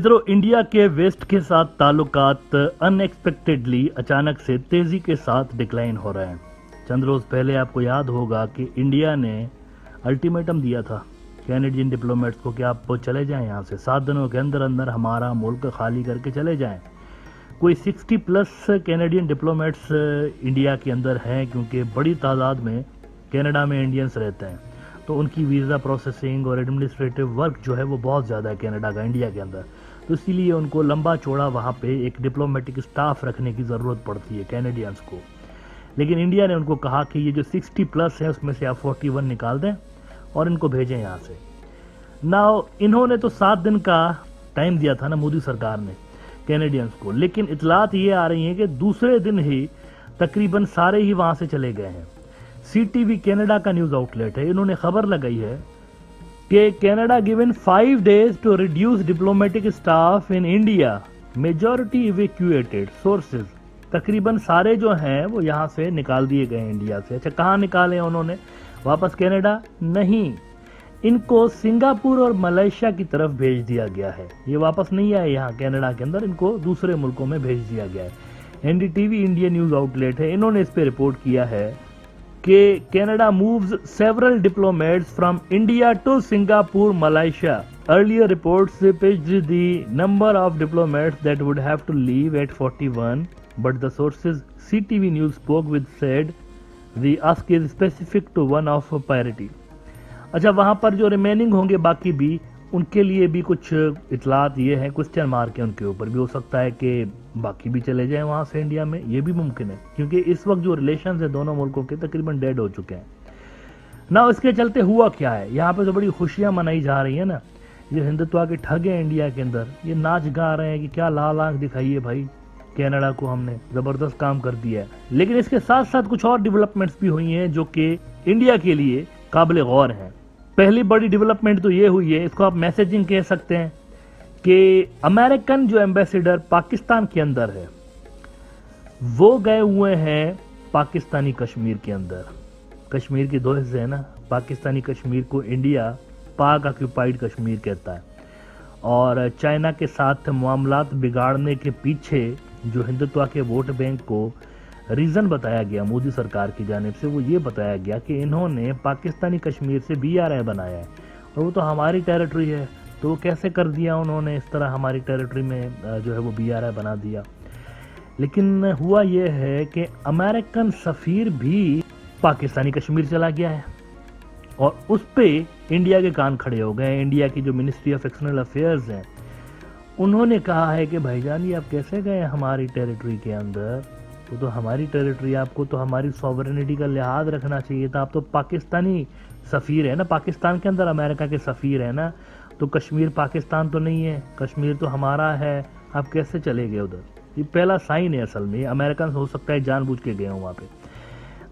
मित्रों, इंडिया के वेस्ट के साथ ताल्लुकात अनएक्सपेक्टेडली अचानक से तेजी के साथ डिक्लाइन हो रहे हैं। चंद रोज पहले आपको याद होगा कि इंडिया ने अल्टीमेटम दिया था कैनेडियन डिप्लोमेट्स को कि आप चले जाएं यहाँ से, 7 दिनों के अंदर अंदर हमारा मुल्क खाली करके चले जाएं। कोई 60+ कैनेडियन डिप्लोमेट्स इंडिया के अंदर हैं, क्योंकि बड़ी तादाद में कनाडा में इंडियंस रहते हैं, तो उनकी वीज़ा प्रोसेसिंग और एडमिनिस्ट्रेटिव वर्क जो है वो बहुत ज़्यादा है कनाडा का इंडिया के अंदर। तो इसीलिए उनको लंबा चौड़ा वहाँ पे एक डिप्लोमेटिक स्टाफ रखने की ज़रूरत पड़ती है कैनेडियंस को। लेकिन इंडिया ने उनको कहा कि ये जो 60+ है उसमें से आप 41 निकाल दें और इनको भेजें यहाँ से। नाउ इन्होंने तो 7 दिन का टाइम दिया था ना मोदी सरकार ने कैनेडियंस को, लेकिन इतलात ये आ रही हैं कि दूसरे दिन ही तकरीबन सारे ही वहाँ से चले गए हैं। CTV कनाडा का न्यूज़ आउटलेट है, इन्होंने खबर लगाई है कि Canada given 5 days to reduce diplomatic staff in India, majority evacuated sources. तकरीबन सारे जो हैं वो यहाँ से निकाल दिए गए इंडिया से। अच्छा, कहाँ निकाले उन्होंने? वापस कनाडा नहीं, इनको सिंगापुर और मलेशिया की तरफ भेज दिया गया है। ये वापस नहीं आए यहाँ कनाडा के अंदर, इनको दूसरे मुल्कों में भेज दिया गया है। NDTV इंडिया न्यूज़ आउटलेट है, इन्होंने इस पे रिपोर्ट किया है कि Canada moves several diplomats from India to Singapore, Malaysia. Earlier reports pitched the number of diplomats that would have to leave at 41, but the sources CTV News spoke with said the ask is specific to one of priority. अच्छा, वहाँ पर जो remaining होंगे बाकी भी, उनके लिए भी कुछ इतलात ये हैं, क्वेश्चन मार्क है उनके ऊपर भी। हो सकता है कि बाकी भी चले जाएं वहाँ से इंडिया में, ये भी मुमकिन है, क्योंकि इस वक्त जो रिलेशन है दोनों मुल्कों के तकरीबन डेड हो चुके हैं ना। इसके चलते हुआ क्या है, यहाँ पे तो बड़ी खुशियाँ मनाई जा रही है ना। ये हिंदुत्व के ठग हैं इंडिया के अंदर, ये नाच गा रहे हैं कि क्या लाल आंख दिखाई है भाई, कनाडा को हमने ज़बरदस्त काम कर दिया है। लेकिन इसके साथ साथ कुछ और डेवलपमेंट्स भी हुई हैं जो कि इंडिया के लिए काबिल गौर हैं। पहली बड़ी डेवलपमेंट तो ये हुई है, इसको आप मैसेजिंग कह सकते हैं, कि अमेरिकन जो एम्बेसडर पाकिस्तान के अंदर है वो गए हुए हैं पाकिस्तानी कश्मीर के अंदर। कश्मीर के 2 हिस्से हैं ना, पाकिस्तानी कश्मीर को इंडिया पाक ऑक्यूपाइड कश्मीर कहता है, और चाइना के साथ मामलात बिगाड़ने के पीछे जो हिंदुत्व के वोट बैंक को रीज़न बताया गया मोदी सरकार की जानिब से, वो ये बताया गया कि इन्होंने पाकिस्तानी कश्मीर से BRI बनाया है और वो तो हमारी टेरिटरी है, तो वो कैसे कर दिया उन्होंने इस तरह, हमारी टेरिटरी में जो है वो BRI बना दिया। लेकिन हुआ ये है कि अमेरिकन सफ़ीर भी पाकिस्तानी कश्मीर चला गया है और उस पे इंडिया के कान खड़े हो गए। इंडिया की जो मिनिस्ट्री ऑफ एक्सटर्नल अफेयर्स हैं उन्होंने कहा है कि भाईजान ये आप कैसे गए हमारी टेरिटरी के अंदर, वो तो हमारी टेरिटरी, आपको तो हमारी सॉवरेनिटी का लिहाज रखना चाहिए था। आप तो पाकिस्तानी सफ़ीर है ना, पाकिस्तान के अंदर अमेरिका के सफ़ीर है ना, तो कश्मीर पाकिस्तान तो नहीं है, कश्मीर तो हमारा है, आप कैसे चले गए उधर? ये पहला साइन है असल में। अमेरिकन हो सकता है जानबूझ के गए हों वहाँ पे।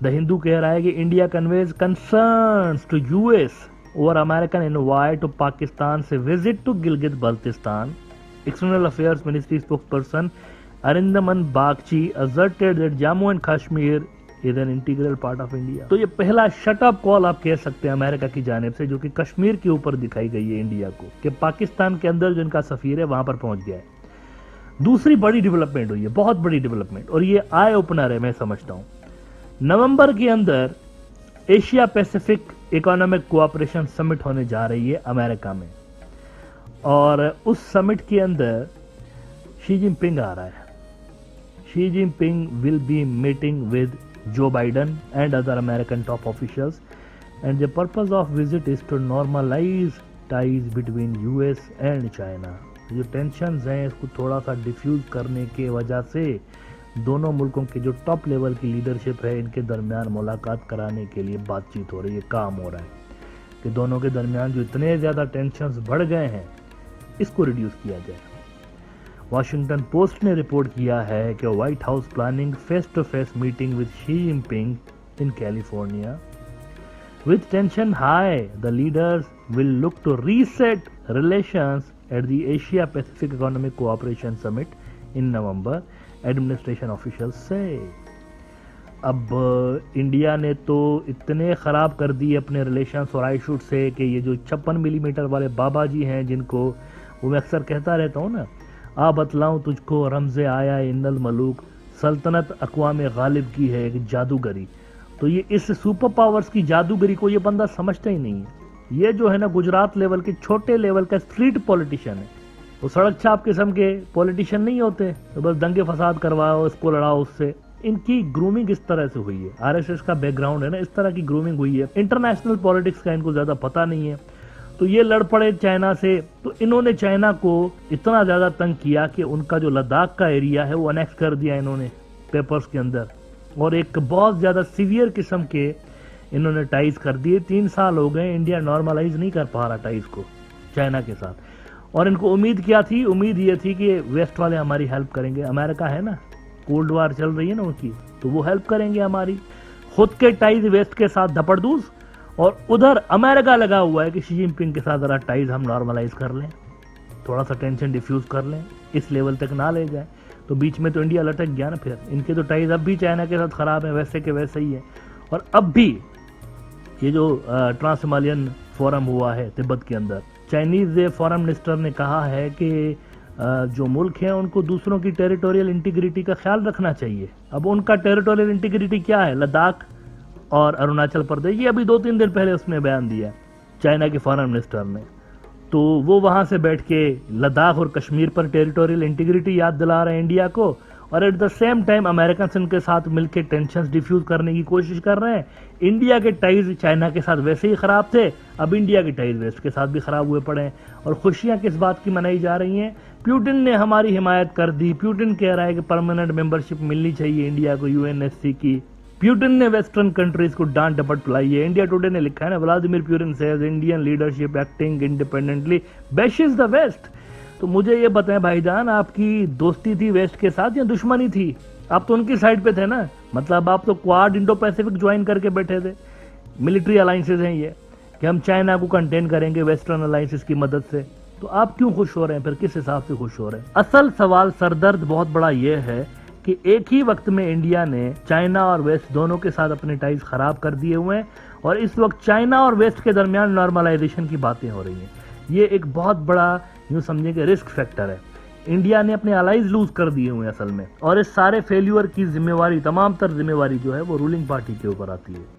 द हिंदू कह रहा है कि India conveys concerns to US over American invite to Pakistan से visit to Gilgit Baltistan. External affairs ministry spokesperson Arindam Bagchi asserted that Jammu and Kashmir is an integral part of India। तो ये पहला शट अप कॉल आप कह सकते हैं अमेरिका की जानिब से, जो कि कश्मीर के ऊपर दिखाई गई है इंडिया को, कि पाकिस्तान के अंदर जो इनका सफ़ीर है वहां पर पहुंच गया है। दूसरी बड़ी डेवलपमेंट हुई है, बहुत बड़ी डेवलपमेंट, और ये आई ओपनर है मैं समझता हूँ। नवंबर के अंदर Asia Pacific Economic Cooperation summit होने जा रही है अमेरिका में, और उस समिट के अंदर शी जिनपिंग आ रहा है। Xi Jinping will be meeting with Joe Biden and other American top officials, and the purpose of visit is to normalize ties between US and China। जो टेंशन्स हैं इसको थोड़ा सा डिफ्यूज करने के वजह से दोनों मुल्कों के जो टॉप लेवल की लीडरशिप है इनके दरमियान मुलाकात कराने के लिए बातचीत हो रही है, काम हो रहा है कि दोनों के दरमियान जो इतने ज़्यादा टेंशन्स बढ़ गए हैं इसको रिड्यूस किया जाए। वाशिंगटन पोस्ट ने रिपोर्ट किया है कि White House planning face to face meeting with Xi Jinping in California. With tension high, the leaders will look to reset relations at the Asia Pacific Economic Cooperation summit in November, administration officials से। अब India ने तो इतने ख़राब कर दिए अपने relations और आईशूट से कि ये जो 56 मिलीमीटर वाले बाबा जी हैं जिनको वो मैं अक्सर कहता रहता हूँ ना, आ बतलाऊं तुझको रमज़े आया इन्नल मलूक, सल्तनत अक़वाम गालिब की है एक जादूगरी। तो ये इस सुपर पावर्स की जादूगरी को ये बंदा समझता ही नहीं है। ये जो है ना गुजरात लेवल के छोटे लेवल का स्ट्रीट पॉलिटिशियन है। वो सड़क छाप किस्म के पॉलिटिशियन नहीं होते तो बस दंगे फसाद करवाओ, इसको लड़ाओ उससे। इनकी ग्रूमिंग इस तरह से हुई है, आरएसएस का बैकग्राउंड है ना, इस तरह की ग्रूमिंग हुई है। इंटरनेशनल पॉलिटिक्स का इनको ज्यादा पता नहीं है। तो ये लड़ पड़े चाइना से, तो इन्होंने चाइना को इतना ज्यादा तंग किया कि उनका जो लद्दाख का एरिया है वो अनेक्स कर दिया इन्होंने पेपर्स के अंदर, और एक बहुत ज्यादा सीवियर किस्म के इन्होंने टाइज कर दिए। 3 साल हो गए, इंडिया नॉर्मलाइज नहीं कर पा रहा टाइज को चाइना के साथ। और इनको उम्मीद क्या थी? उम्मीद ये थी कि वेस्ट वाले हमारी हेल्प करेंगे। अमेरिका है ना, कोल्ड वार चल रही है ना उनकी, तो वो हेल्प करेंगे हमारी। खुद के टाइज वेस्ट के साथ धपड़दूस, और उधर अमेरिका लगा हुआ है कि शी जिनपिंग के साथ जरा टाइज हम नॉर्मलाइज कर लें, थोड़ा सा टेंशन डिफ्यूज कर लें, इस लेवल तक ना ले जाए। तो बीच में तो इंडिया लटक गया ना फिर। इनके तो टाइज अब भी चाइना के साथ खराब है, वैसे के वैसे ही है। और अब भी ये जो ट्रांस हिमालयन फोरम हुआ है तिब्बत के अंदर, चाइनीज फॉरेन मिनिस्टर ने कहा है कि जो मुल्क हैं उनको दूसरों की टेरिटोरियल इंटीग्रिटी का ख्याल रखना चाहिए। अब उनका टेरिटोरियल इंटीग्रिटी क्या है? लद्दाख और अरुणाचल प्रदेश। ये अभी 2-3 दिन पहले उसने बयान दिया चाइना के फॉरेन मिनिस्टर ने। तो वो वहां से बैठ के लद्दाख और कश्मीर पर टेरिटोरियल इंटीग्रिटी याद दिला रहे हैं इंडिया को, और at the same time American के साथ मिलकर टेंशन डिफ्यूज करने की कोशिश कर रहे हैं। इंडिया के टाइज चाइना के साथ वैसे ही खराब थे, अब इंडिया के टाइज वेस्ट के साथ भी खराब हुए पड़े हैं। और खुशियां किस बात की मनाई जा रही हैं? प्यूटिन ने हमारी हिमायत कर दी। प्यूटिन कह रहा है कि परमानेंट मेंबरशिप मिलनी चाहिए इंडिया को यूएनएससी की। प्यूटिन ने वेस्टर्न कंट्रीज को डांट डपट पिलाई है। इंडिया टुडे ने लिखा है ना, Vladimir Putin says Indian leadership acting independently versus the west. तो मुझे ये बताएं भाईजान, आपकी दोस्ती थी वेस्ट के साथ या दुश्मनी थी? आप तो उनकी साइड पे थे ना। मतलब आप तो क्वाड इंडो पैसिफिक ज्वाइन करके बैठे थे। मिलिट्री अलायंसेज हैं ये कि हम चाइना को कंटेन करेंगे वेस्टर्न अलायंसेज की मदद से। तो आप क्यों खुश हो रहे हैं फिर? किस हिसाब से खुश हो रहे हैं? असल सवाल, सरदर्द बहुत बड़ा ये है कि एक ही वक्त में इंडिया ने चाइना और वेस्ट दोनों के साथ अपने टाइज खराब कर दिए हुए हैं, और इस वक्त चाइना और वेस्ट के दरमियान नॉर्मलाइजेशन की बातें हो रही हैं। ये एक बहुत बड़ा यूं समझे कि रिस्क फैक्टर है। इंडिया ने अपने अलाइज लूज कर दिए हुए हैं असल में, और इस सारे फेल्यूर की जिम्मेवारी, तमाम तर जिम्मेवारी जो है वो रूलिंग पार्टी के ऊपर आती है।